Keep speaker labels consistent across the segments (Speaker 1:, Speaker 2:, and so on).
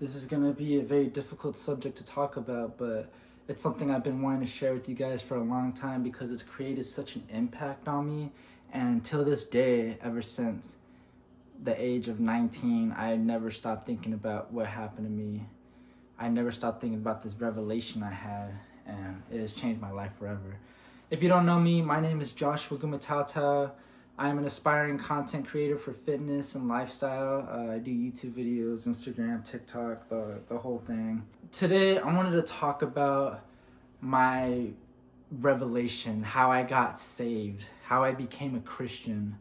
Speaker 1: This is gonna be a very difficult subject to talk about, but it's something I've been wanting to share with you guys for a long time because it's created such an impact on me. And till this day, ever since the age of 19, I never stopped thinking about what happened to me. I never stopped thinking about this revelation I had, and it has changed my life forever. If you don't know me, my name is Joshua Gumatauta. I'm an aspiring content creator for fitness and lifestyle. I do YouTube videos, Instagram, TikTok, the whole thing. Today, I wanted to talk about my revelation, how I got saved, how I became a Christian,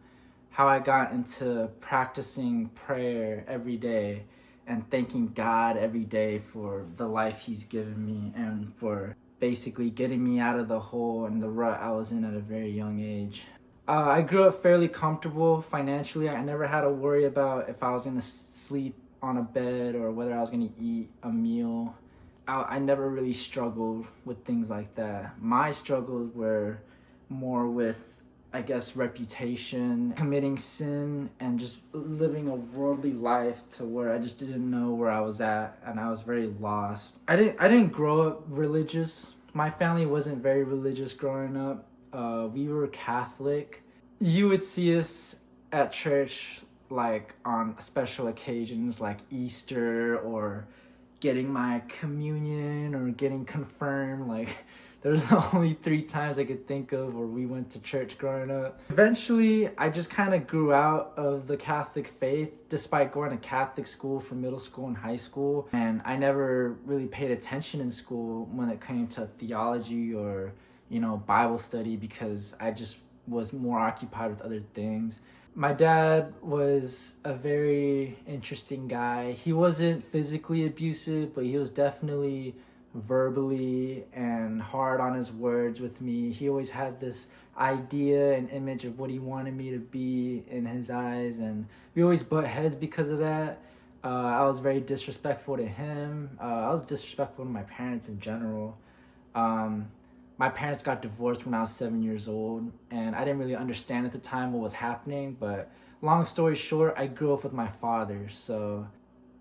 Speaker 1: how I got into practicing prayer every day and thanking God every day for the life He's given me and for basically getting me out of the hole and the rut I was in at a very young age. I grew up fairly comfortable financially. I never had to worry about if I was going to sleep on a bed or whether I was going to eat a meal. I never really struggled with things like that. My struggles were more with, I guess, reputation, committing sin, and just living a worldly life to where I just didn't know where I was at, and I was very lost. I didn't grow up religious. My family wasn't very religious growing up. We were Catholic. You would see us at church like on special occasions like Easter or getting my communion or getting confirmed. Like there's only 3 times I could think of where we went to church growing up. Eventually, I just kind of grew out of the Catholic faith despite going to Catholic school for middle school and high school. And I never really paid attention in school when it came to theology or Bible study because I just was more occupied with other things. My dad was a very interesting guy. He wasn't physically abusive, but he was definitely verbally and hard on his words with me. He always had this idea and image of what he wanted me to be in his eyes, and we always butt heads because of that. I was very disrespectful to him. I was disrespectful to my parents in general. My parents got divorced when I was 7 years old, and I didn't really understand at the time what was happening, but long story short, I grew up with my father, so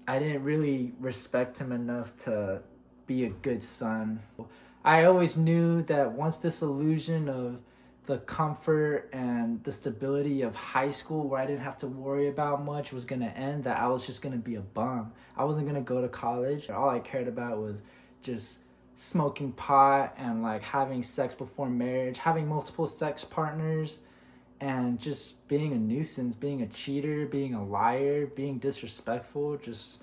Speaker 1: I didn't really respect him enough to be a good son. I always knew that once this illusion of the comfort and the stability of high school where I didn't have to worry about much was gonna end, that I was just gonna be a bum. I wasn't gonna go to college. All I cared about was just smoking pot and like having sex before marriage, having multiple sex partners, and just being a nuisance, being a cheater, being a liar, being disrespectful, just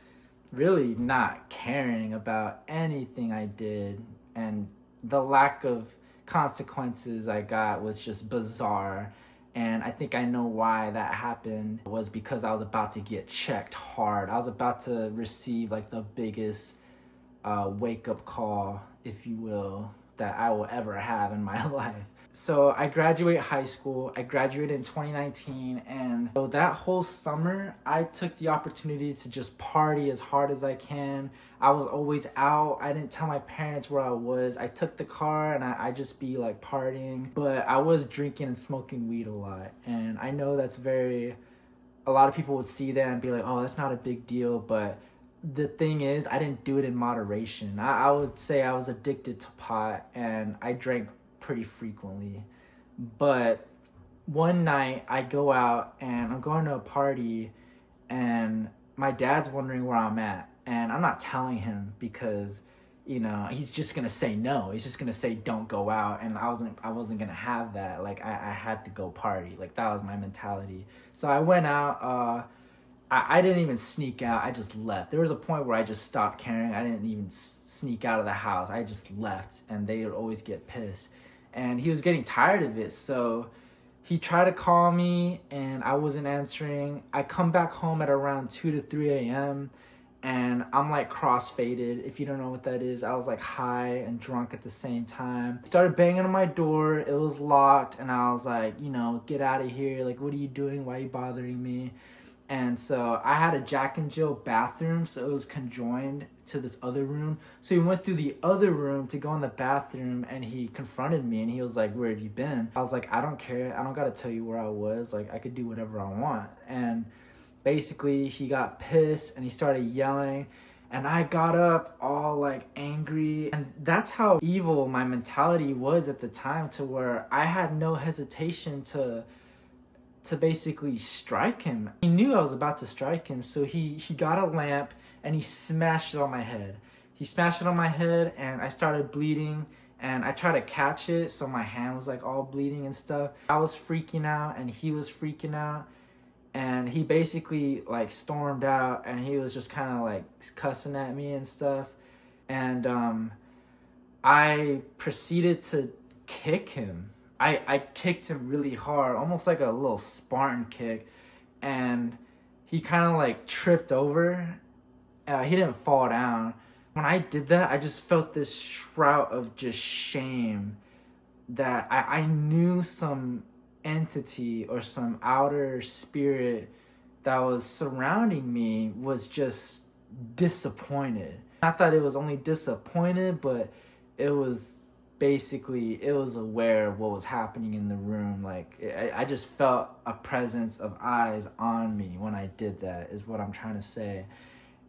Speaker 1: really not caring about anything I did. And the lack of consequences I got was just bizarre. And I think I know why that happened was because I was about to get checked hard. I was about to receive like the biggest wake-up call, if you will, that I will ever have in my life. So I graduate high school. I graduated in 2019, and so that whole summer I took the opportunity to just party as hard as I can. I was always out. I didn't tell my parents where I was. I took the car and I just be like partying, but I was drinking and smoking weed a lot. And I know a lot of people would see that and be like, oh, that's not a big deal, but the thing is, I didn't do it in moderation. I would say I was addicted to pot and I drank pretty frequently. But one night I go out and I'm going to a party and my dad's wondering where I'm at. And I'm not telling him because, he's just gonna say no. He's just gonna say don't go out, and I wasn't gonna have that. Like I had to go party. Like that was my mentality. So I went out. I didn't even sneak out. I just left. There was a point where I just stopped caring. I didn't even sneak out of the house. I just left, and they would always get pissed. And he was getting tired of it, so he tried to call me, and I wasn't answering. I come back home at around 2 to 3 a.m., and I'm like cross-faded. If you don't know what that is, I was like high and drunk at the same time. He started banging on my door. It was locked, and I was like, get out of here. Like, what are you doing? Why are you bothering me? And so I had a Jack and Jill bathroom, so it was conjoined to this other room. So he went through the other room to go in the bathroom, and he confronted me, and he was like, where have you been? I was like, I don't care. I don't got to tell you where I was. Like, I could do whatever I want. And basically, he got pissed, and he started yelling. And I got up all like angry. And that's how evil my mentality was at the time, to where I had no hesitation to basically strike him. He knew I was about to strike him, so he got a lamp and he smashed it on my head. He smashed it on my head and I started bleeding, and I tried to catch it, so my hand was like all bleeding and stuff. I was freaking out and he was freaking out, and he basically like stormed out and he was just kind of like cussing at me and stuff. And I proceeded to kick him. I kicked him really hard, almost like a little Spartan kick, and he kind of like tripped over. He didn't fall down. When I did that, I just felt this shroud of just shame that I knew some entity or some outer spirit that was surrounding me was just disappointed. Not that it was only disappointed, but it was basically, it was aware of what was happening in the room. Like I just felt a presence of eyes on me when I did that, is what I'm trying to say.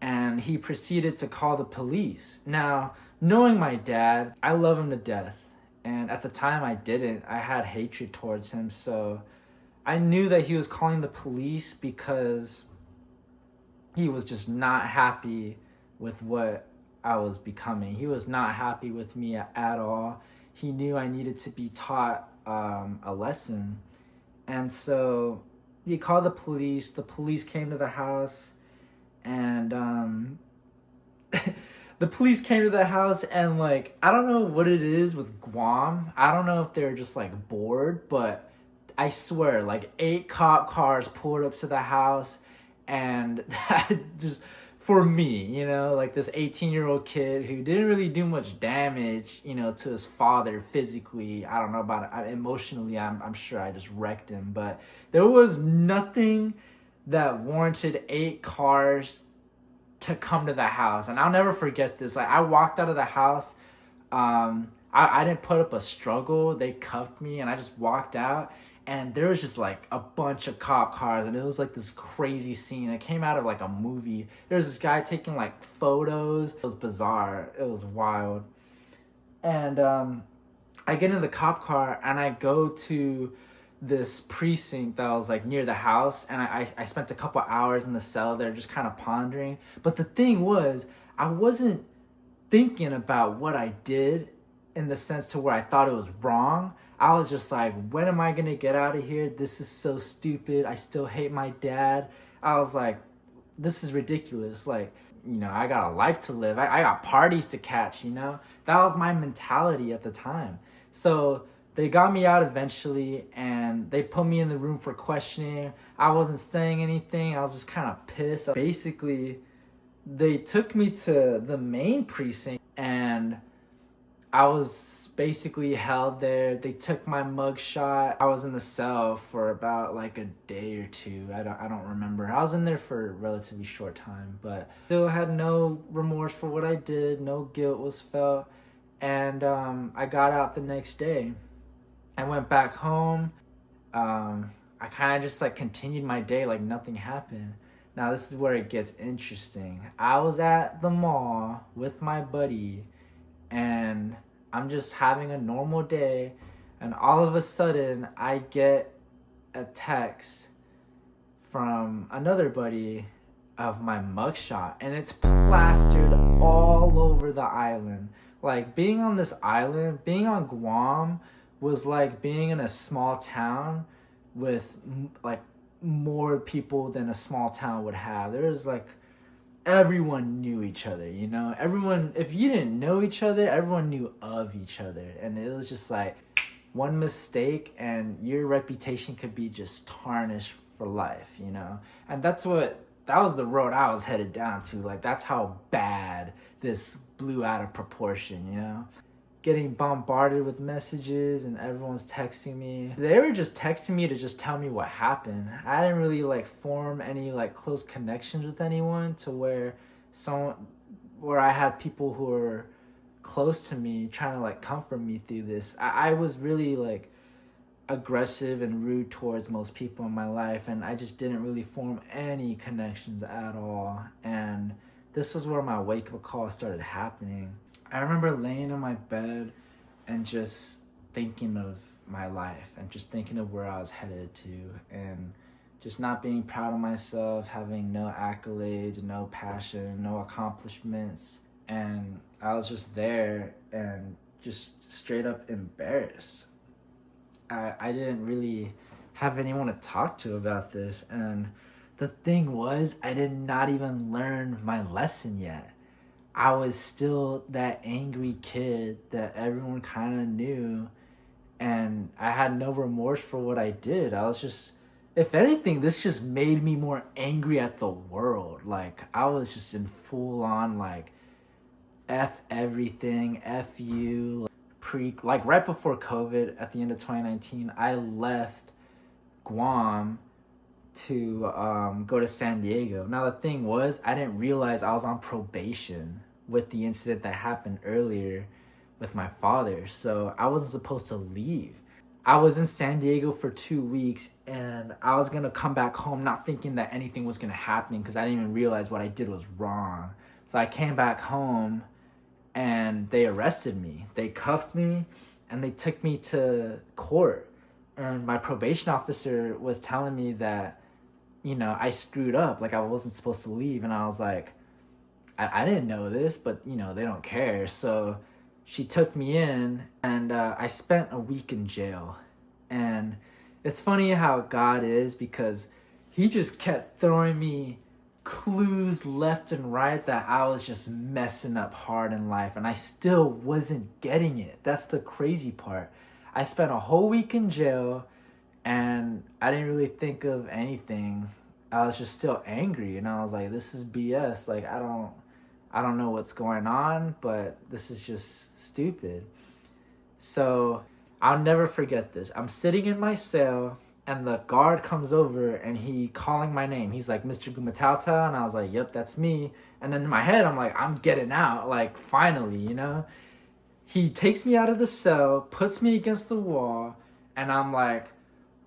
Speaker 1: And he proceeded to call the police. Now, knowing my dad, I love him to death. And at the time I didn't. I had hatred towards him. So I knew that he was calling the police because he was just not happy with what I was becoming. He was not happy with me at all. He knew I needed to be taught a lesson. And so he called the police. The police came to the house, and the police came to the house, and like, I don't know what it is with Guam. I don't know if they're just like bored, but I swear, like 8 cop cars pulled up to the house, and that just, for me, you know, like this 18-year-old kid who didn't really do much damage, you know, to his father physically. I don't know about it. Emotionally, I'm sure I just wrecked him, but there was nothing that warranted 8 cars to come to the house. And I'll never forget this. Like, I walked out of the house. I didn't put up a struggle. They cuffed me and I just walked out. And there was just like a bunch of cop cars, and it was like this crazy scene. It came out of like a movie. There was this guy taking like photos. It was bizarre. It was wild. And I get in the cop car and I go to this precinct that was like near the house, and I spent a couple hours in the cell there just kind of pondering. But the thing was, I wasn't thinking about what I did in the sense to where I thought it was wrong. I was just like, when am I gonna get out of here? This is so stupid. I still hate my dad. I was like, this is ridiculous. Like, you know, I got a life to live. I got parties to catch, you know? That was my mentality at the time. So they got me out eventually, and they put me in the room for questioning. I wasn't saying anything. I was just kind of pissed. Basically, they took me to the main precinct, and I was basically held there. They took my mugshot. I was in the cell for about like a day or two. I don't remember. I was in there for a relatively short time, but still had no remorse for what I did. No guilt was felt. And I got out the next day. I went back home. I kind of just like continued my day like nothing happened. Now this is where it gets interesting. I was at the mall with my buddy, and I'm just having a normal day, and all of a sudden I get a text from another buddy of my mugshot, and it's plastered all over the island. Like, being on this island, being on Guam, was like being in a small town with like more people than a small town would have. There was like, everyone knew each other, you know? Everyone, if you didn't know each other, everyone knew of each other. And it was just like, one mistake and your reputation could be just tarnished for life, you know? And that was the road I was headed down to. Like, that's how bad this blew out of proportion, you know? Getting bombarded with messages, and everyone's texting me. They were just texting me to just tell me what happened. I didn't really like form any like close connections with anyone to where I had people who were close to me trying to like comfort me through this. I was really like aggressive and rude towards most people in my life, and I just didn't really form any connections at all. And this is where my wake-up call started happening. I remember laying in my bed and just thinking of my life and just thinking of where I was headed to, and just not being proud of myself, having no accolades, no passion, no accomplishments. And I was just there and just straight up embarrassed. I didn't really have anyone to talk to about this. And the thing was, I did not even learn my lesson yet. I was still that angry kid that everyone kind of knew, and I had no remorse for what I did. I was just, if anything, this just made me more angry at the world. Like, I was just in full on, like, F everything, F you. Like, right before COVID, at the end of 2019, I left Guam to go to San Diego. Now, the thing was, I didn't realize I was on probation with the incident that happened earlier with my father. So I wasn't supposed to leave. I was in San Diego for 2 weeks, and I was gonna come back home not thinking that anything was gonna happen because I didn't even realize what I did was wrong. So I came back home and they arrested me. They cuffed me and they took me to court. And my probation officer was telling me that, you know, I screwed up, like I wasn't supposed to leave. And I was like, I didn't know this, but, you know, they don't care. So she took me in, and I spent a week in jail. And it's funny how God is, because he just kept throwing me clues left and right that I was just messing up hard in life, and I still wasn't getting it. That's the crazy part. I spent a whole week in jail, and I didn't really think of anything. I was just still angry, and I was like, this is BS. Like, I don't know what's going on, but this is just stupid. So I'll never forget this. I'm sitting in my cell, and the guard comes over and he calling my name. He's like, Mr. Gumatauta, and I was like, yep, that's me. And then in my head, I'm like, I'm getting out, like, finally, you know? He takes me out of the cell, puts me against the wall, and I'm like,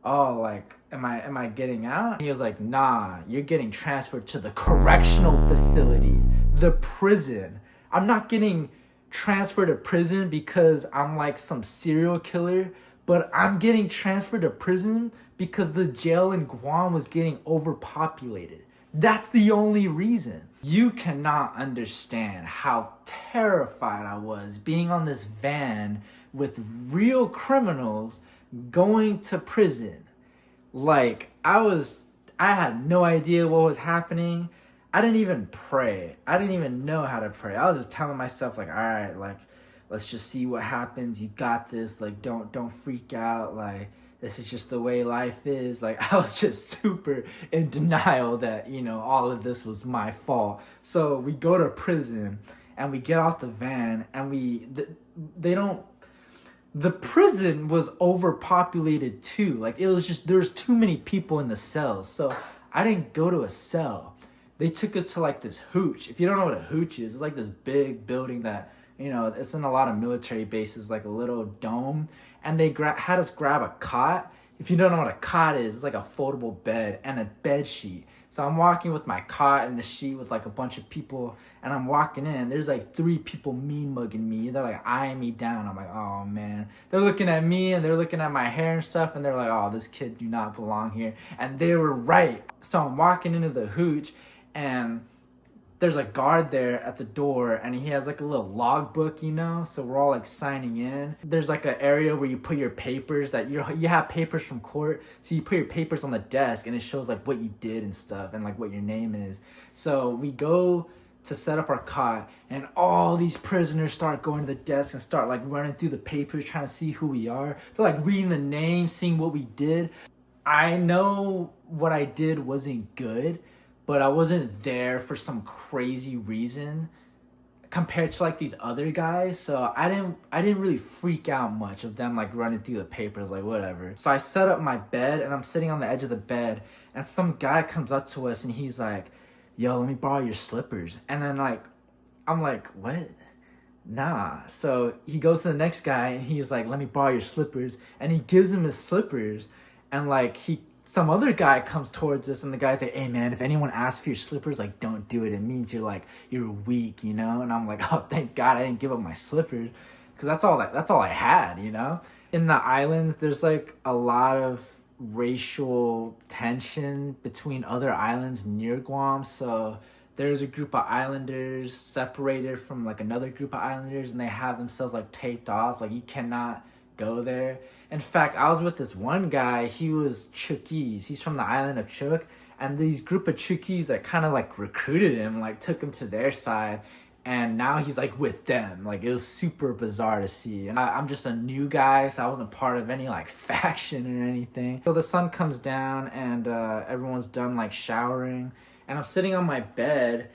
Speaker 1: oh, like, am I getting out? And he was like, nah, you're getting transferred to the correctional facility, the prison. I'm not getting transferred to prison because I'm like some serial killer, but I'm getting transferred to prison because the jail in Guam was getting overpopulated. That's the only reason. You cannot understand how terrified I was being on this van with real criminals going to prison. Like, I had no idea what was happening. I didn't even pray. I didn't even know how to pray. I was just telling myself, like, all right, like, let's just see what happens. You got this. Like, don't freak out. Like, this is just the way life is. Like, I was just super in denial that, you know, all of this was my fault. So we go to prison and we get off the van, and the prison was overpopulated too. Like, it was just, there's too many people in the cells. So I didn't go to a cell. They took us to like this hooch. If you don't know what a hooch is, it's like this big building that, you know, it's in a lot of military bases, like a little dome. And they had us grab a cot. If you don't know what a cot is, it's like a foldable bed and a bed sheet. So I'm walking with my cot and the sheet with like a bunch of people, and I'm walking in. There's like 3 people mean mugging me. They're like eyeing me down. I'm like, oh man. They're looking at me and they're looking at my hair and stuff, and they're like, oh, this kid do not belong here. And they were right. So I'm walking into the hooch, and there's a guard there at the door, and he has like a little logbook, you know, so we're all like signing in. There's like an area where you put your papers, that you have papers from court, so you put your papers on the desk, and it shows like what you did and stuff, and like what your name is. So we go to set up our cot, and all these prisoners start going to the desk and start like running through the papers, trying to see who we are. They're like reading the names, seeing what we did. I know what I did wasn't good, but I wasn't there for some crazy reason compared to like these other guys. So I didn't really freak out much of them like running through the papers, like whatever. So I set up my bed, and I'm sitting on the edge of the bed, and some guy comes up to us and he's like, yo, let me borrow your slippers. And then like, I'm like, what? Nah. So he goes to the next guy and he's like, let me borrow your slippers. And he gives him his slippers, and like he some other guy comes towards us, and the guy's like, hey man, if anyone asks for your slippers, like, don't do it. It means you're like, you're weak, you know? And I'm like, oh, thank God I didn't give up my slippers, because that's all I had, you know? In the islands, there's like a lot of racial tension between other islands near Guam. So there's a group of islanders separated from like another group of islanders, and they have themselves like taped off, like you cannot go there. In fact, I was with this one guy. He was Chukis. He's from the island of Chuk, and these group of Chukis that kind of like recruited him, like took him to their side, and now he's like with them. Like, it was super bizarre to see. And I'm just a new guy, so I wasn't part of any like faction or anything. So the sun comes down, and everyone's done like showering, and I'm sitting on my bed,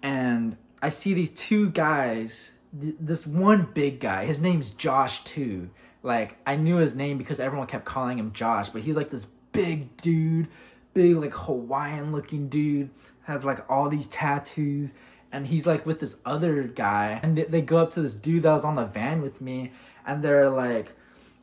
Speaker 1: and I see these two guys. This one big guy, his name's Josh too. Like, I knew his name because everyone kept calling him Josh, but he's like this big dude, big like Hawaiian looking dude, has like all these tattoos, and he's like with this other guy, and they go up to this dude that was on the van with me, and they're like,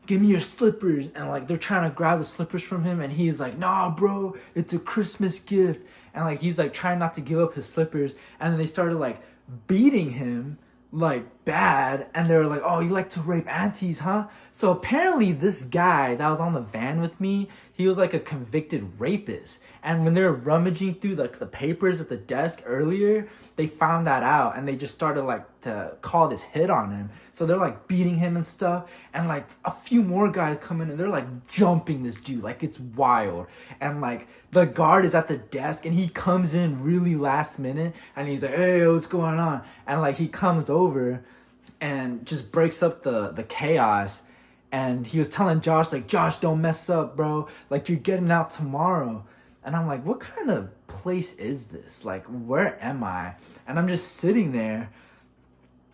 Speaker 1: give me your slippers, and like they're trying to grab the slippers from him, and he's like, nah bro, it's a Christmas gift, and like he's like trying not to give up his slippers, and then they started like beating him like bad, and they were like, oh, you like to rape aunties, huh? So apparently this guy that was on the van with me, he was like a convicted rapist, and when they were rummaging through like the papers at the desk earlier, they found that out, and they just started like to call this hit on him. So they're like beating him and stuff, and like a few more guys come in, and they're like jumping this dude like it's wild. And like the guard is at the desk, and he comes in really last minute, and he's like, hey, what's going on? And like he comes over and just breaks up the chaos. And he was telling Josh, like, Josh, don't mess up, bro, like you're getting out tomorrow. And I'm like, what kind of place is this? Like, where am I? And I'm just sitting there,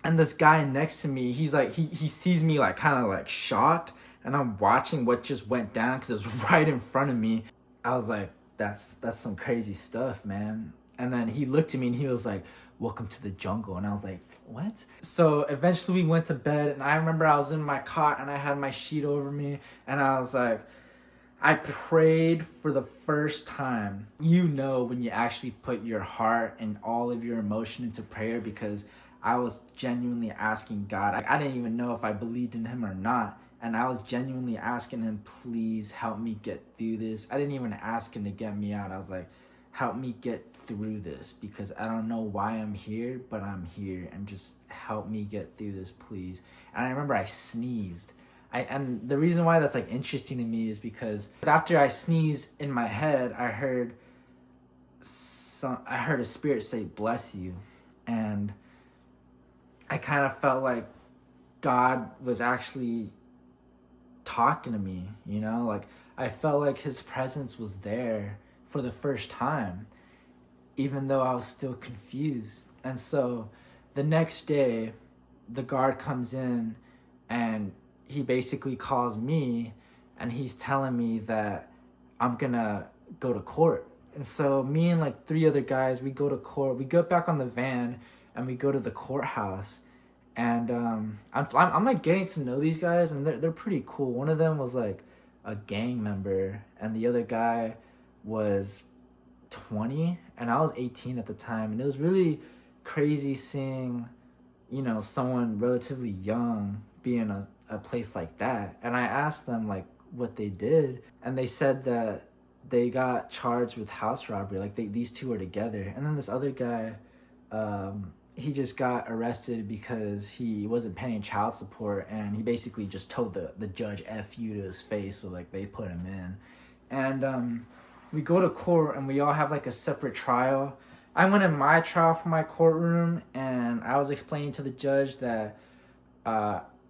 Speaker 1: and this guy next to me, he's like, he sees me like kind of like shocked, and I'm watching what just went down because it was right in front of me. I was like, that's some crazy stuff, man. And then he looked at me and he was like, welcome to the jungle. And I was like, what? So eventually we went to bed, and I remember I was in my cot and I had my sheet over me, and I was like, I prayed for the first time. You know, when you actually put your heart and all of your emotion into prayer, because I was genuinely asking God. I didn't even know if I believed in him or not. And I was genuinely asking him, please help me get through this. I didn't even ask him to get me out. I was like, help me get through this, because I don't know why I'm here, but I'm here, and just help me get through this, please. And I remember I sneezed. And the reason why that's like interesting to me is because after I sneezed, in my head, I heard a spirit say, bless you. And I kind of felt like God was actually talking to me, you know? Like, I felt like his presence was there for the first time, even though I was still confused. And so the next day, the guard comes in, and he basically calls me, and he's telling me that I'm gonna go to court. And so me and like 3 other guys, we go to court. We go back on the van, and we go to the courthouse. And I'm like getting to know these guys, and they're pretty cool. One of them was like a gang member, and the other guy was 20, and I was 18 at the time. And it was really crazy seeing, you know, someone relatively young be in a place like that. And I asked them like what they did, and they said that they got charged with house robbery. Like these two are together. And then this other guy, he just got arrested because he wasn't paying child support, and he basically just told the judge F you to his face, so like they put him in. And we go to court, and we all have like a separate trial. I went in my trial for my courtroom, and I was explaining to the judge that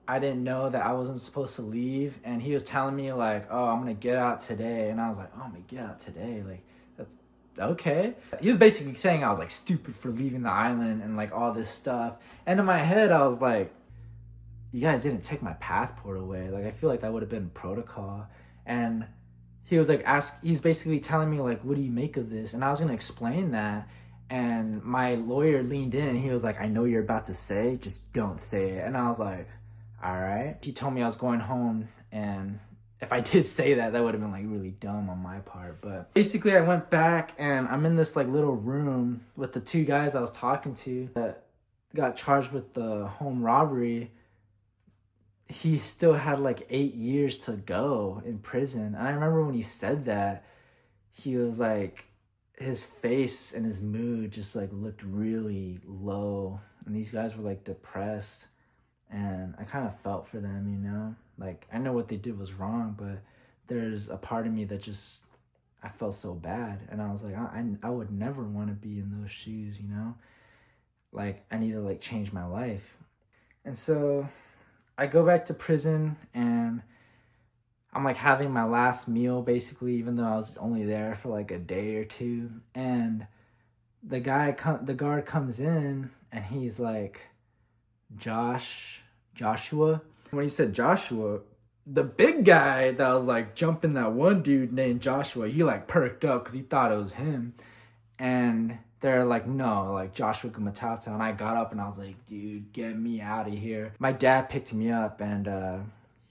Speaker 1: I didn't know that I wasn't supposed to leave, and he was telling me like, oh, I'm gonna get out today. And I was like, oh, I'm gonna get out today? Like, that's okay. He was basically saying I was like stupid for leaving the island and like all this stuff. And in my head, I was like, you guys didn't take my passport away. Like, I feel like that would have been protocol. And he was like, he's basically telling me like, what do you make of this? And I was gonna explain that. And my lawyer leaned in, and he was like, I know you're about to say, just don't say it. And I was like, all right. He told me I was going home, and if I did say that, that would have been like really dumb on my part. But basically I went back and I'm in this like little room with the two guys I was talking to that got charged with the home robbery. He still had like 8 years to go in prison. And I remember when he said that, he was like, his face and his mood just like looked really low. And these guys were like depressed. And I kind of felt for them, you know? Like, I know what they did was wrong, but there's a part of me that just, I felt so bad. And I was like, I would never want to be in those shoes, you know? Like, I need to like change my life. And so I go back to prison and I'm like having my last meal basically, even though I was only there for like a day or two. And the guard comes in and he's like, Joshua. When he said Joshua, the big guy that was like jumping that one dude named Joshua, he like perked up because he thought it was him. And they're like, no, like Joshua Matata. And I got up and I was like, dude, get me out of here. My dad picked me up and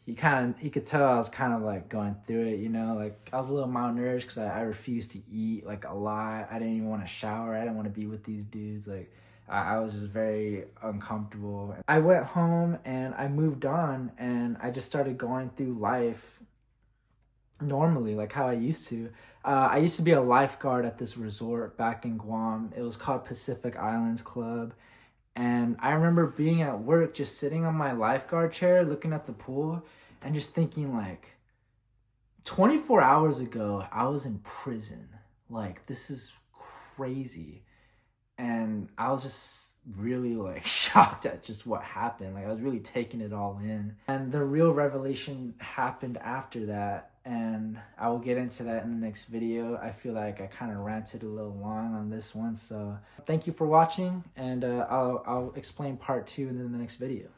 Speaker 1: he could tell I was kind of like going through it, you know, like I was a little malnourished because I refused to eat like a lot. I didn't even want to shower. I didn't want to be with these dudes. Like I was just very uncomfortable. I went home and I moved on and I just started going through life normally, like how I used to. I used to be a lifeguard at this resort back in Guam. It was called Pacific Islands Club. And I remember being at work, just sitting on my lifeguard chair, looking at the pool and just thinking like, 24 hours ago, I was in prison. Like, this is crazy. And I was just really like shocked at just what happened. Like I was really taking it all in. And the real revelation happened after that. And I will get into that in the next video. I feel like I kind of ranted a little long on this one. So thank you for watching. And I'll explain part 2 in the next video.